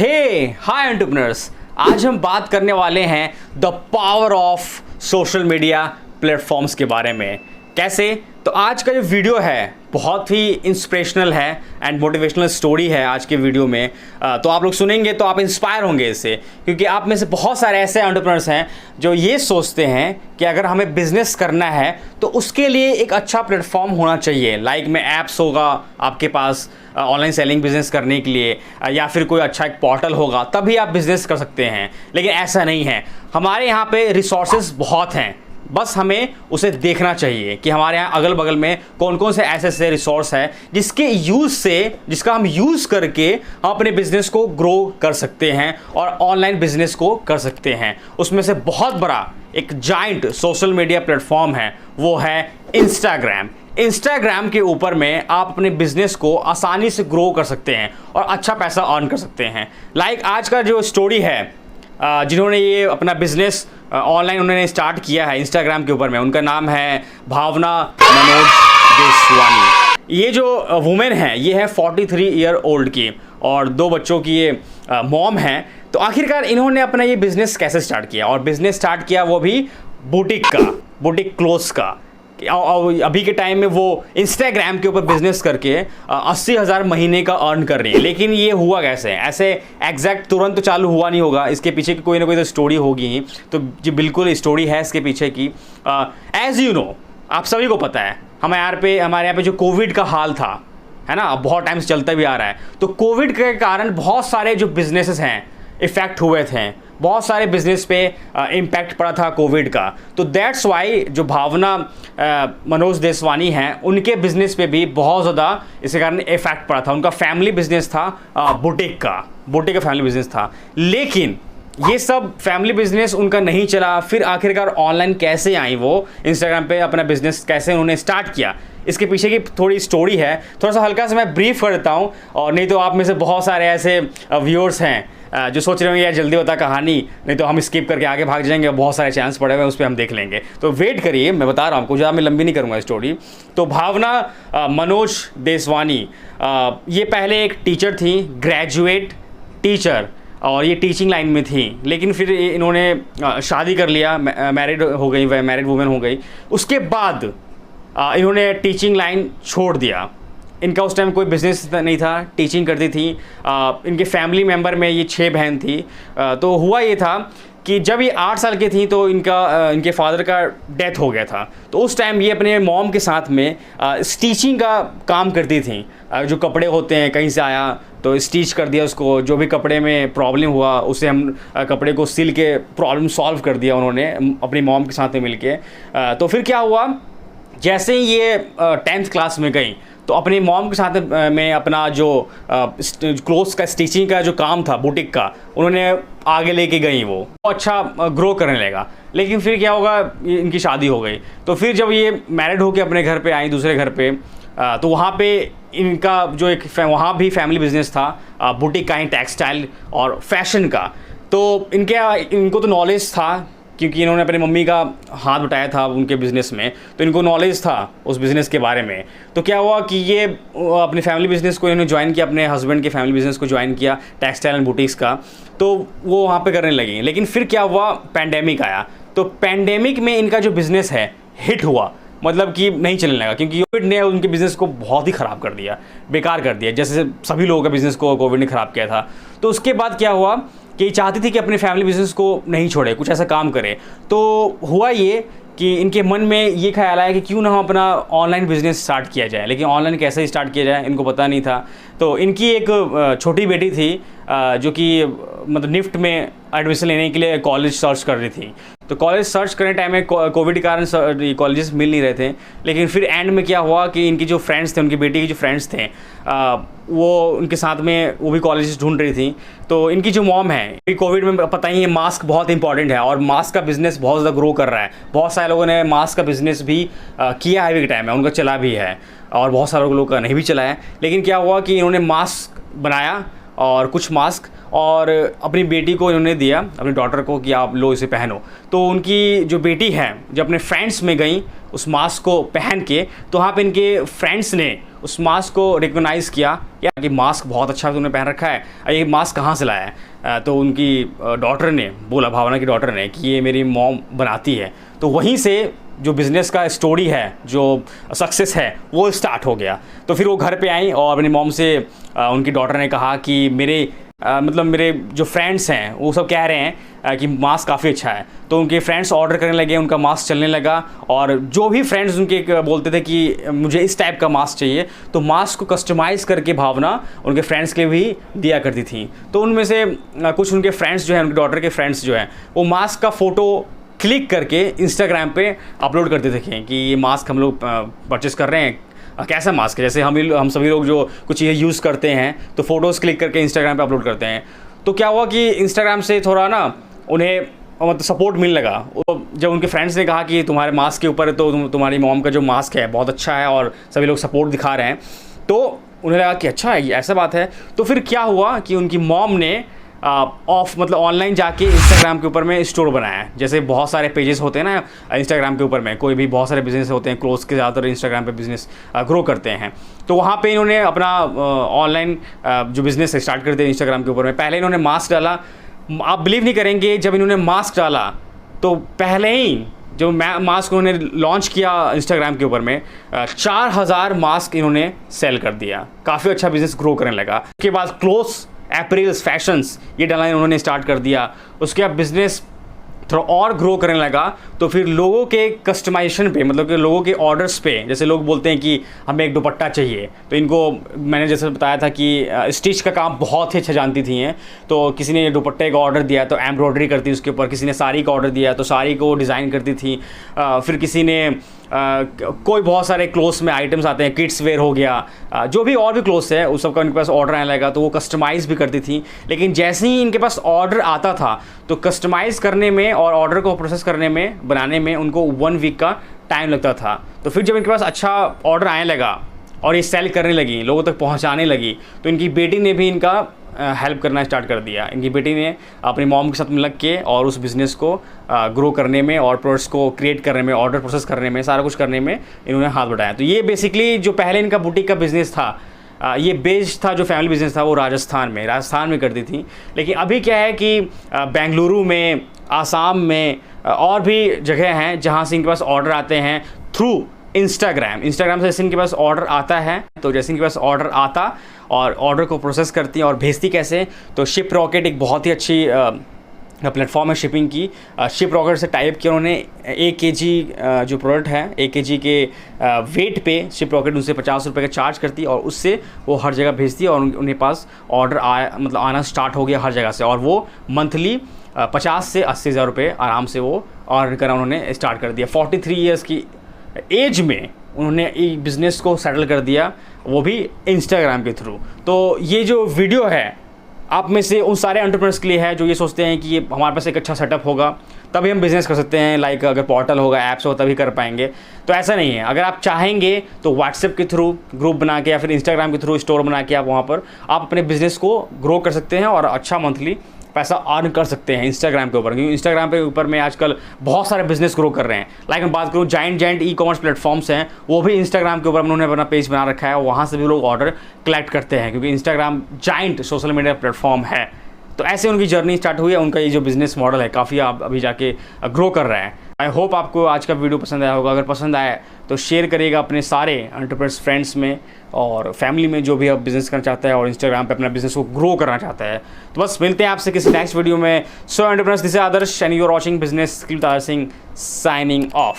हाय entrepreneurs. आज हम बात करने वाले हैं the power of social media platforms के बारे में। कैसे? तो आज का जो वीडियो है बहुत ही इंस्पिरेशनल है एंड मोटिवेशनल स्टोरी है आज के वीडियो में। तो आप लोग सुनेंगे तो आप इंस्पायर होंगे इससे, क्योंकि आप में से बहुत सारे ऐसे एंटरप्रेन्योर्स हैं जो ये सोचते हैं कि अगर हमें बिजनेस करना है तो उसके लिए एक अच्छा प्लेटफॉर्म होना चाहिए। लाइक में ऐप्स होगा आपके पास ऑनलाइन सेलिंग बिजनेस करने के लिए, या फिर कोई अच्छा एक पोर्टल होगा तभी आप बिजनेस कर सकते हैं। लेकिन ऐसा नहीं है। हमारे यहाँ पे रिसोर्सेज बहुत हैं, बस हमें उसे देखना चाहिए कि हमारे यहाँ अगल बगल में कौन कौन से ऐसे रिसोर्स है जिसका हम यूज़ करके हम अपने बिजनेस को ग्रो कर सकते हैं और ऑनलाइन बिजनेस को कर सकते हैं। उसमें से बहुत बड़ा एक जाइंट सोशल मीडिया प्लेटफॉर्म है, वो है इंस्टाग्राम के ऊपर में आप अपने बिजनेस को आसानी से ग्रो कर सकते हैं और अच्छा पैसा अर्न कर सकते हैं। लाइक आज का जो स्टोरी है, जिन्होंने ये अपना बिजनेस ऑनलाइन उन्होंने स्टार्ट किया है इंस्टाग्राम के ऊपर में, उनका नाम है भावना मनोज देसवानी। ये जो वुमेन है ये है 43 ईयर ओल्ड की और 2 बच्चों की ये मॉम है। तो आखिरकार इन्होंने अपना ये बिज़नेस कैसे स्टार्ट किया, और बिज़नेस स्टार्ट किया वो भी बुटीक क्लोथ्स का। अभी के टाइम में वो इंस्टाग्राम के ऊपर बिजनेस करके 80,000 महीने का अर्न कर रही है। लेकिन ये हुआ कैसे? ऐसे एग्जैक्ट तुरंत तो चालू हुआ नहीं होगा, इसके पीछे की कोई ना कोई तो स्टोरी होगी ही। तो जी बिल्कुल स्टोरी है इसके पीछे की। एज यू नो, आप सभी को पता है हमारे यहाँ पे जो कोविड का हाल था, है ना, बहुत टाइम से चलता भी आ रहा है। तो कोविड के कारण बहुत सारे जो बिजनेसेस हैं इफ़ेक्ट हुए थे, बहुत सारे बिजनेस पे इम्पैक्ट पड़ा था कोविड का। तो दैट्स वाई जो भावना मनोज देसवानी हैं उनके बिजनेस पे भी बहुत ज़्यादा इसके कारण इफेक्ट पड़ा था। उनका फैमिली बिजनेस था बुटीक का फैमिली बिजनेस था। लेकिन ये सब फैमिली बिजनेस उनका नहीं चला। फिर आखिरकार ऑनलाइन कैसे आई वो, इंस्टाग्राम पे अपना बिजनेस कैसे उन्होंने स्टार्ट किया, इसके पीछे की थोड़ी स्टोरी है। थोड़ा सा हल्का सा मैं ब्रीफ कर देता हूँ, और नहीं तो आप में से बहुत सारे ऐसे व्यूअर्स हैं जो सोच रहे होंगे यार जल्दी बता कहानी, नहीं तो हम स्किप करके आगे भाग जाएंगे, बहुत सारे चांस पड़े हुए हैं उस पर हम देख लेंगे। तो वेट करिए, मैं बता रहा हूँ आपको, ज़्यादा मैं लंबी नहीं करूँगा स्टोरी। तो भावना मनोज देसवानी ये पहले एक टीचर थी, ग्रेजुएट टीचर, और ये टीचिंग लाइन में थी। लेकिन फिर इन्होंने शादी कर लिया, मैरिड वूमेन हो गई। उसके बाद इन्होंने टीचिंग लाइन छोड़ दिया। इनका उस टाइम कोई बिज़नेस नहीं था, टीचिंग करती थी। इनके फैमिली मेम्बर में ये 6 बहन थी। तो हुआ ये था कि जब ये 8 साल की थी तो इनके फादर का डेथ हो गया था। तो उस टाइम ये अपने मॉम के साथ में स्टिचिंग का काम करती थी। जो कपड़े होते हैं कहीं से आया तो स्टिच कर दिया उसको, जो भी कपड़े में प्रॉब्लम हुआ उसे हम कपड़े को सिल के प्रॉब्लम सॉल्व कर दिया उन्होंने अपनी मॉम के साथ में मिलके। तो फिर क्या हुआ, जैसे ही ये 10th क्लास में गई तो अपनी मॉम के साथ में अपना जो क्लोथ्स का स्टिचिंग का जो काम था बुटीक का, उन्होंने आगे लेके गई। वो अच्छा ग्रो करने लगा। लेकिन फिर क्या होगा, इनकी शादी हो गई। तो फिर जब ये मैरिड होके अपने घर पे आई, दूसरे घर पे, तो वहाँ पे इनका जो वहाँ भी फैमिली बिजनेस था बुटीक का, टेक्सटाइल और फैशन का। तो इनको तो नॉलेज था, क्योंकि इन्होंने अपनी मम्मी का हाथ बटाया था उनके बिज़नेस में, तो इनको नॉलेज था उस बिज़नेस के बारे में। तो क्या हुआ कि ये अपने फैमिली बिज़नेस को इन्होंने ज्वाइन किया, अपने हस्बैंड के फैमिली बिज़नेस को ज्वाइन किया, टेक्सटाइल एंड बुटीक्स का। तो वो वहाँ पे करने लगी। लेकिन फिर क्या हुआ, पैंडेमिक आया। तो पैंडेमिक में इनका जो बिज़नेस है हिट हुआ, मतलब कि नहीं चलने लगा, क्योंकि कोविड ने उनके बिज़नेस को बहुत ही ख़राब कर दिया, बेकार कर दिया, जैसे सभी लोगों का बिज़नेस को कोविड ने ख़राब किया था। तो उसके बाद क्या हुआ कि चाहती थी कि अपने फैमिली बिजनेस को नहीं छोड़े, कुछ ऐसा काम करे। तो हुआ ये कि इनके मन में ये ख्याल आया कि क्यों ना हम अपना ऑनलाइन बिज़नेस स्टार्ट किया जाए। लेकिन ऑनलाइन कैसे स्टार्ट किया जाए इनको पता नहीं था। तो इनकी एक छोटी बेटी थी जो कि मतलब निफ्ट में एडमिशन लेने के लिए कॉलेज सर्च कर रही थी। तो कॉलेज सर्च करने टाइम में कोविड के कारण कॉलेजेस मिल नहीं रहे थे। लेकिन फिर एंड में क्या हुआ कि इनकी जो फ्रेंड्स थे, उनकी बेटी के जो फ्रेंड्स थे, वो उनके साथ में वो भी कॉलेजेस ढूंढ रही थी। तो इनकी जो मॉम है, कोविड में पता ही है मास्क बहुत इंपॉर्टेंट है और मास्क का बिज़नेस बहुत ज़्यादा ग्रो कर रहा है। बहुत सारे लोगों ने मास्क का बिज़नेस भी किया है अभी के टाइम में, उनका चला भी है, और बहुत सारे लोगों का नहीं भी चला है। लेकिन क्या हुआ कि इन्होंने मास्क बनाया और कुछ मास्क, और अपनी बेटी को इन्होंने दिया, अपनी डॉटर को, कि आप लो इसे पहनो। तो उनकी जो बेटी है जब अपने फ्रेंड्स में गई उस मास्क को पहन के, तो वहाँ पे इनके फ्रेंड्स ने उस मास्क को रिकॉग्नाइज़ किया कि मास्क बहुत अच्छा तुमने पहन रखा है, ये मास्क कहाँ से लाया है। तो उनकी डॉटर ने बोला, भावना की डॉटर ने, कि ये मेरी मॉम बनाती है। तो वहीं से जो बिज़नेस का स्टोरी है, जो सक्सेस है, वो स्टार्ट हो गया। तो फिर वो घर पे आई और अपनी मॉम से उनकी डॉटर ने कहा कि मेरे जो फ्रेंड्स हैं वो सब कह रहे हैं कि मास्क काफ़ी अच्छा है। तो उनके फ्रेंड्स ऑर्डर करने लगे, उनका मास्क चलने लगा, और जो भी फ्रेंड्स उनके बोलते थे कि मुझे इस टाइप का मास्क चाहिए, तो मास्क को कस्टमाइज़ करके भावना उनके फ्रेंड्स के भी दिया करती थी। तो उनमें से कुछ उनके फ्रेंड्स जो हैं, उनकी डॉटर के फ्रेंड्स जो हैं, वो मास्क का फ़ोटो क्लिक करके इंस्टाग्राम पे अपलोड करते थे कि ये मास्क हम लोग परचेस कर रहे हैं, कैसा मास्क है। जैसे हम सभी लोग जो कुछ चीज़ें यूज़ करते हैं तो फ़ोटोज़ क्लिक करके इंस्टाग्राम पे अपलोड करते हैं। तो क्या हुआ कि इंस्टाग्राम से थोड़ा ना उन्हें मतलब सपोर्ट मिलने लगा। जब उनके फ्रेंड्स ने कहा कि तुम्हारे मास्क के ऊपर तो तुम्हारी मॉम का जो मास्क है बहुत अच्छा है और सभी लोग सपोर्ट दिखा रहे हैं, तो उन्हें लगा कि अच्छा है, ऐसा बात है। तो फिर क्या हुआ कि उनकी मॉम ने ऑनलाइन जाके इंस्टाग्राम के ऊपर में स्टोर बनाया। जैसे बहुत सारे पेजेस होते हैं ना इंस्टाग्राम के ऊपर में, कोई भी बहुत सारे बिजनेस होते हैं, क्लोथ के ज़्यादातर इंस्टाग्राम पे बिजनेस ग्रो करते हैं। तो वहाँ पे इन्होंने अपना ऑनलाइन जो बिज़नेस स्टार्ट कर दिया इंस्टाग्राम के ऊपर में। पहले इन्होंने मास्क डाला, आप बिलीव नहीं करेंगे, जब इन्होंने मास्क डाला तो पहले ही जो मास्क उन्होंने लॉन्च किया इंस्टाग्राम के ऊपर में 4000 मास्क इन्होंने सेल कर दिया। काफ़ी अच्छा बिजनेस ग्रो करने लगा। उसके बाद क्लोथ्स, एप्रिल्स, फैशंस, ये डालना उन्होंने स्टार्ट कर दिया। उसके बाद बिजनेस थोड़ा और ग्रो करने लगा, तो फिर लोगों के कस्टमाइजेशन पे, मतलब कि लोगों के ऑर्डर्स पे, जैसे लोग बोलते हैं कि हमें एक दुपट्टा चाहिए, तो इनको मैंने जैसे बताया था कि स्टिच का काम बहुत ही अच्छा जानती थी हैं। तो किसी ने दुपट्टे का ऑर्डर दिया तो एम्ब्रॉयडरी करती उसके ऊपर, किसी ने साड़ी का ऑर्डर दिया तो साड़ी को डिज़ाइन करती थी। फिर किसी ने कोई बहुत सारे क्लोथ्स में आइटम्स आते हैं, किड्स वेयर हो गया, जो भी और भी क्लोथ्स है उस सब का उनके पास ऑर्डर आने लगा, तो वो कस्टमाइज़ भी करती थी। लेकिन जैसे ही इनके पास ऑर्डर आता था तो कस्टमाइज़ करने में और ऑर्डर को प्रोसेस करने में, बनाने में उनको 1 वीक का टाइम लगता था। तो फिर जब इनके पास अच्छा ऑर्डर आने लगा और ये सेल करने लगी, लोगों तक पहुंचाने लगी, तो इनकी बेटी ने भी इनका हेल्प करना स्टार्ट कर दिया। इनकी बेटी ने अपनी मॉम के साथ मिल के और उस बिज़नेस को ग्रो करने में और प्रोडक्ट्स को क्रिएट करने में, ऑर्डर प्रोसेस करने में, सारा कुछ करने में इन्होंने हाथ बढ़ाया। तो ये बेसिकली जो पहले इनका बुटीक का बिज़नेस था, ये बेस्ड था, जो फैमिली बिज़नेस था वो राजस्थान में करती थी। लेकिन अभी क्या है कि बेंगलुरु में, आसाम में और भी जगह हैं जहाँ से इनके पास ऑर्डर आते हैं थ्रू इंस्टाग्राम से। जैसे इनके पास ऑर्डर आता है, तो जैसे इनके पास ऑर्डर आता और ऑर्डर को प्रोसेस करती हैं और भेजती कैसे, तो शिप रॉकेट एक बहुत ही अच्छी प्लेटफॉर्म है शिपिंग की। शिप रॉकेट से टाइप किया उन्होंने। 1 kg जो प्रोडक्ट है, 1 kg के वेट पे शिप रॉकेट उनसे 50 रुपये का चार्ज करती है और उससे वो हर जगह भेजती है। और उनके पास ऑर्डर आना स्टार्ट हो गया हर जगह से, और वो मंथली 50 से 80 हज़ार रुपये आराम से वो अर्न करना उन्होंने स्टार्ट कर दिया। 43 ईयर्स की एज में उन्होंने एक बिज़नेस को सेटल कर दिया, वो भी इंस्टाग्राम के थ्रू। तो ये जो वीडियो है आप में से उन सारे एंटरप्रेन्योर्स के लिए है जो ये सोचते हैं कि ये हमारे पास एक अच्छा सेटअप होगा तभी हम बिज़नेस कर सकते हैं, लाइक अगर पोर्टल होगा, ऐप्स होगा तभी कर पाएंगे। तो ऐसा नहीं है। अगर आप चाहेंगे तो व्हाट्सएप के थ्रू ग्रुप बना के या फिर इंस्टाग्राम के थ्रू स्टोर बना के आप वहाँ पर आप अपने बिज़नेस को ग्रो कर सकते हैं और अच्छा मंथली पैसा अर्न कर सकते हैं इंस्टाग्राम के ऊपर। क्योंकि इंस्टाग्राम पे ऊपर में आजकल बहुत सारे बिजनेस ग्रो कर रहे हैं। लाइक मैं बात करूँ, जाइंट ई कॉमर्स प्लेटफॉर्म्स हैं, वो भी इंस्टाग्राम के ऊपर उन्होंने अपना पेज बना रखा है और वहाँ से भी लोग ऑर्डर कलेक्ट करते हैं, क्योंकि Instagram giant social media platform है। तो ऐसे उनकी जर्नी स्टार्ट हुई है। उनका ये जो बिज़नेस मॉडल है काफ़ी अभी जाके ग्रो कर रहा है। आई होप आपको आज का वीडियो पसंद आया होगा। अगर पसंद आया तो शेयर करिएगा अपने सारे एंटरप्रेन्योर्स फ्रेंड्स में और फैमिली में, जो भी आप बिज़नेस करना चाहता है और इंस्टाग्राम पे अपना बिज़नेस को ग्रो करना चाहता है। तो बस मिलते हैं आपसे किसी नेक्स्ट वीडियो में। So entrepreneurs, this is Adarsh and you are watching business with Adarsh Singh, signing of.